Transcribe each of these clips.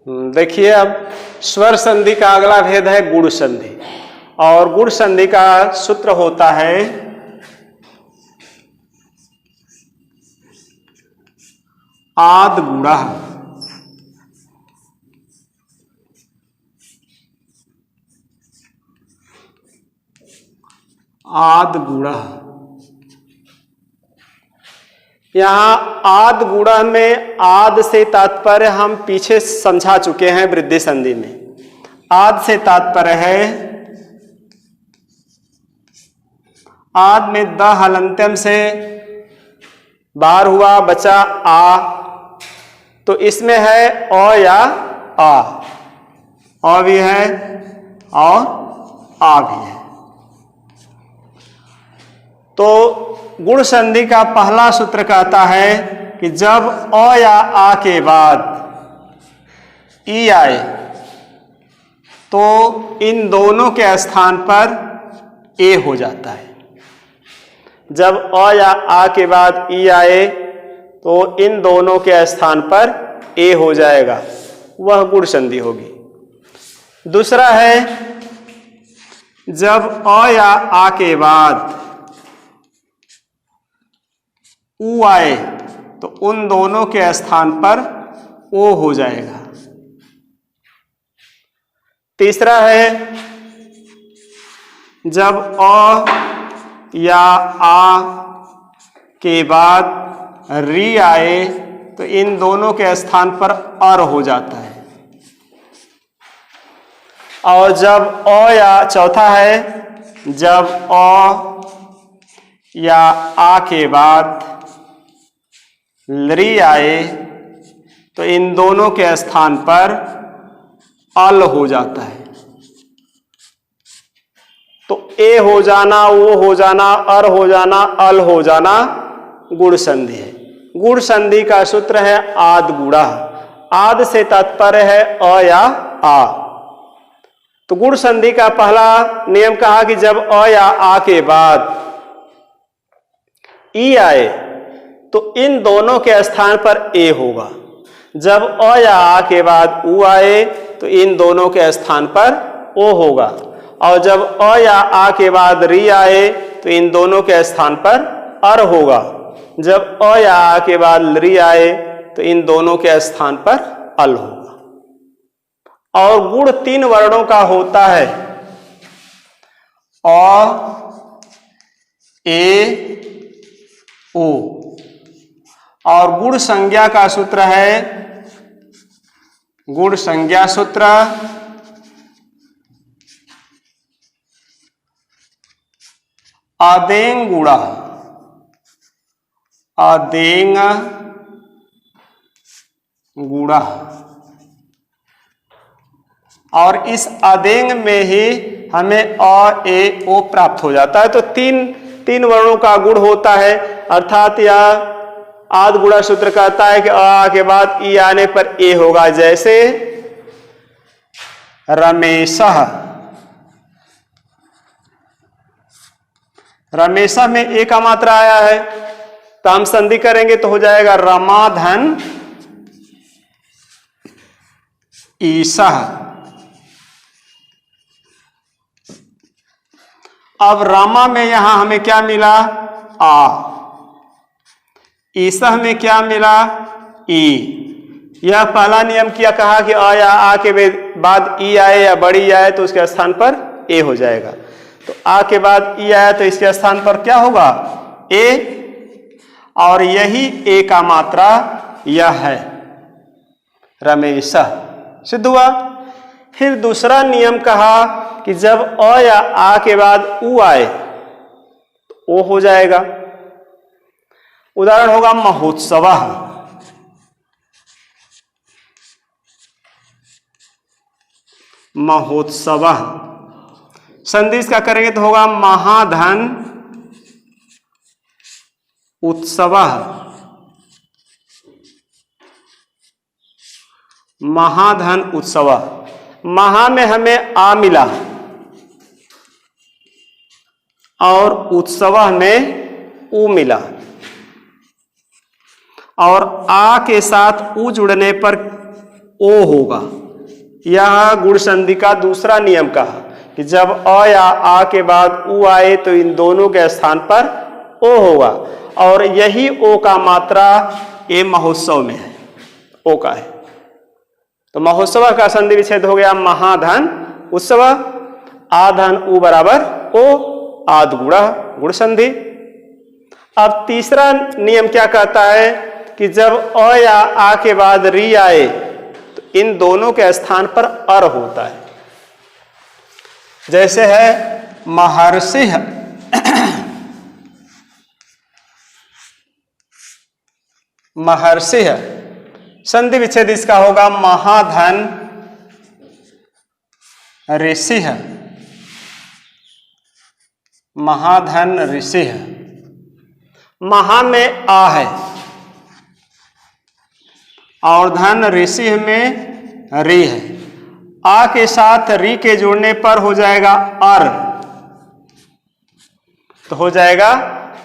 देखिए, अब स्वर संधि का अगला भेद है गुण संधि, और गुण संधि का सूत्र होता है आद गुणा। आद गुणा, यहाँ आद गुणा में आद से तात्पर्य हम पीछे समझा चुके हैं वृद्धि संधि में। आद से तात्पर्य है आद में द हलंत्यम से बाहर हुआ, बचा आ, तो इसमें है अ या आ, अ भी है और आ भी है। तो गुण संधि का पहला सूत्र कहता है कि जब अ या आ के बाद ई आए तो इन दोनों के स्थान पर ए हो जाता है। जब अ या आ के बाद ई आए तो इन दोनों के स्थान पर ए हो जाएगा, वह गुण संधि होगी। दूसरा है जब अ या आ के बाद उ आए तो उन दोनों के स्थान पर ओ हो जाएगा। तीसरा है जब अ या आ के बाद री आए तो इन दोनों के स्थान पर अर हो जाता है। और जब अ या चौथा है जब अ या आ के बाद री आए तो इन दोनों के स्थान पर अल हो जाता है। तो ए हो जाना, वो हो जाना, अर हो जाना, अल हो जाना गुण संधि है। गुण संधि का सूत्र है आद गुणा। आद से तात्पर्य है अ या आ। तो गुण संधि का पहला नियम कहा कि जब अ या आ के बाद ई आए तो इन दोनों के स्थान पर ए होगा। जब अ या आ के बाद उ आए तो इन दोनों के स्थान पर ओ होगा। और जब अ या आ के बाद री आए तो इन दोनों के स्थान पर अर होगा। जब अ या आ के बाद री आए तो इन दोनों के स्थान पर अल होगा। और गुण 3 वर्णों का होता है, अ, ए, ओ। और गुण संज्ञा का सूत्र है, गुण संज्ञा सूत्र आदेंग गुणा। आदेंग गुणा। और इस आदेंग में ही हमें अ, ए, ओ प्राप्त हो जाता है। तो तीन वर्णों का गुण होता है, अर्थात यह आद गुणा सूत्र कहता है कि अ के बाद ई आने पर ए होगा। जैसे रमेशः, रमेशः में ए का मात्रा आया है तो हम संधि करेंगे तो हो जाएगा रमाधन ईशः। अब रामा में यहां हमें क्या मिला? आ। ईशः में क्या मिला? ई। यह पहला नियम क्या कहा कि अ या आ के बाद ई आए या बड़ी आए तो उसके स्थान पर ए हो जाएगा। तो आ के बाद ई आया तो इसके स्थान पर क्या होगा? ए। और यही ए का मात्रा यह है रमेशः। सिद्ध हुआ। फिर दूसरा नियम कहा कि जब अ या आ के बाद उ आए तो ओ हो जाएगा। उदाहरण होगा महोत्सवः। महोत्सवः। संधि इसका करेंगे तो होगा महाधन उत्सवः। महाधन उत्सवः। महा में हमें आ मिला और उत्सवः में उ मिला। और आ के साथ उ जुड़ने पर ओ होगा। यह गुण संधि का दूसरा नियम कहा कि जब अ या आ के बाद उ आए तो इन दोनों के स्थान पर ओ होगा, और यही ओ का मात्रा ये महोत्सव में है, ओ का है। तो महोत्सव का संधि विच्छेद हो गया महाधन उत्सव, आधन उ बराबर ओ, आद गुणा गुण संधि। अब तीसरा नियम क्या कहता है कि जब अ या आ के बाद री आए तो इन दोनों के स्थान पर अर होता है। जैसे है महर्षि, महर्षि संधि विच्छेद इसका होगा महाधन ऋषि, महाधन ऋषि। महा में आ है और धन ऋषि में री है। आ के साथ री के जोड़ने पर हो जाएगा अर, तो हो जाएगा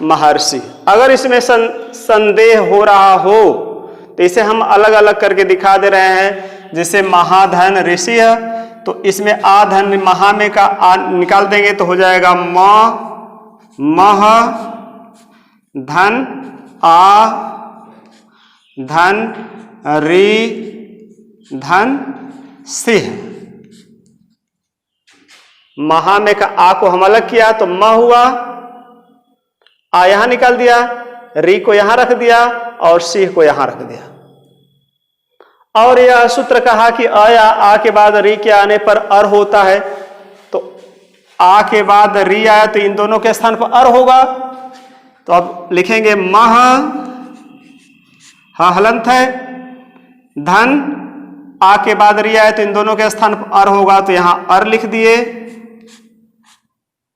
महर्षि। अगर इसमें संदेह हो रहा हो तो इसे हम अलग अलग करके दिखा दे रहे हैं। जैसे महाधन ऋषि है तो इसमें आ धन महा में का आ निकाल देंगे तो हो जाएगा म मह धन आ धन री धन सिंह। महा में का आ को हम अलग किया तो म हुआ, आ यहां निकाल दिया, री को यहां रख दिया और सिंह को यहां रख दिया। और यह सूत्र कहा कि अ या आ के बाद री के आने पर अर होता है, तो आ के बाद री आया तो इन दोनों के स्थान पर अर होगा। तो अब लिखेंगे मह, हलंत है, धन, आ के बाद री आया तो इन दोनों के स्थान पर अर होगा, तो यहां अर लिख दिए,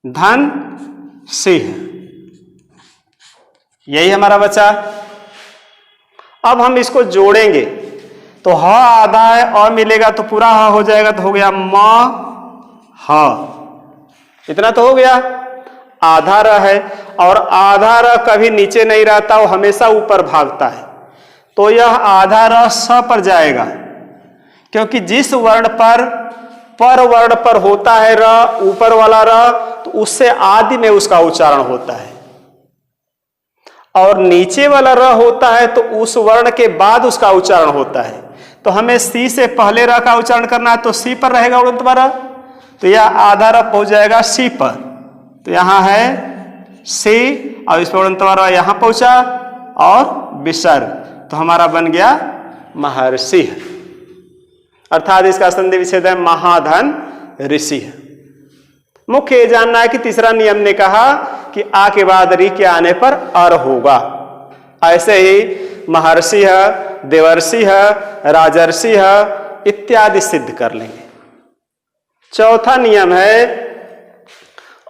धन सिंह। यही हमारा बचा। अब हम इसको जोड़ेंगे तो ह आधा है, अ मिलेगा तो पूरा ह हो जाएगा, तो हो गया म ह। इतना तो हो गया। आधा र है और आधा र कभी नीचे नहीं रहता, वो हमेशा ऊपर भागता है। तो यह आधा र स पर जाएगा, क्योंकि जिस वर्ण पर वर्ण पर होता है र, ऊपर वाला र, तो उससे आदि में उसका उच्चारण होता है, और नीचे वाला र होता है तो उस वर्ण के बाद उसका उच्चारण होता है। तो हमें सी से पहले र का उच्चारण करना है तो सी पर रहेगा उड़ंतवा र, तो यह आधा र पहुंच जाएगा सी पर। तो यहां है सी और इस पर उड़ंतवा र यहां पहुंचा और विसर्ग, तो हमारा बन गया महर्षि, अर्थात इसका संधि विच्छेद है महाधन ऋषि। मुख्य ये जानना है कि तीसरा नियम ने कहा कि आ के बाद री के आने पर अर होगा। ऐसे ही महर्षि है, देवर्षि है, राजर्षि है इत्यादि सिद्ध कर लेंगे। चौथा नियम है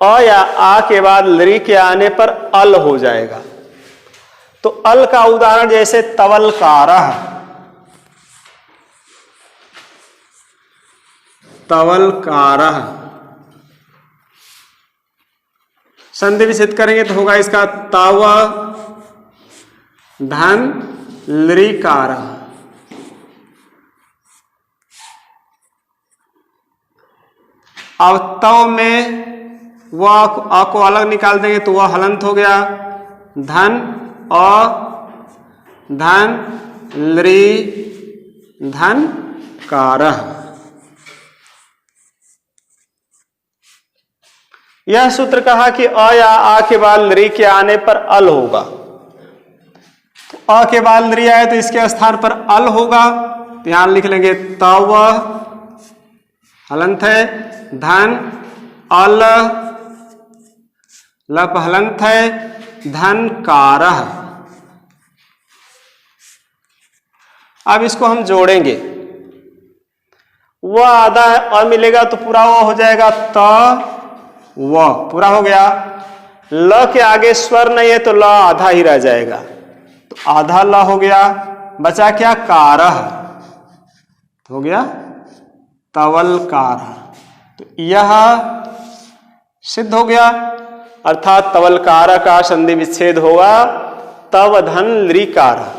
अ या आ के बाद री के आने पर अल हो जाएगा। तो अल का उदाहरण जैसे तवलकारः, तवलकारः संधि विच्छेद करेंगे तो होगा इसका तव धन लृकार। अब तव में वह अ को अलग निकाल देंगे तो वह हलंत हो गया, धन अ धन लृ धन कारः। यह सूत्र कहा कि अ या आ के बाद लृ के आने पर अल होगा। तो अ के बाद लृ आए तो इसके स्थान पर अल होगा, तो यहां लिख लेंगे तव हलंत है, धन अल लप हलंत है, धन कारः। अब इसको हम जोड़ेंगे, वह आधा है, अ मिलेगा तो पूरा वह हो जाएगा त व, पूरा हो गया। ल के आगे स्वर नहीं है तो ल आधा ही रह जाएगा, तो आधा ल हो गया। बचा क्या? कारः, हो गया तवलकारः। तो यह सिद्ध हो गया, अर्थात तवलकारः का संधि विच्छेद होगा तव धन लृकारः।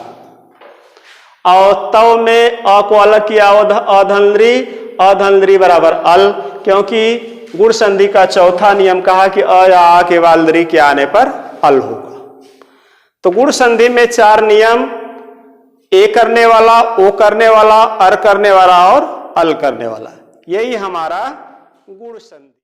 और तव में अ को अलग किया अधनरी, अधनरी बराबर अल, क्योंकि गुण संधि का चौथा नियम कहा कि अ या आ के बाद री के आने पर अल होगा। तो गुण संधि में 4 नियम, ए करने वाला, ओ करने वाला, अर करने वाला और अल करने वाला, यही हमारा गुण संधि।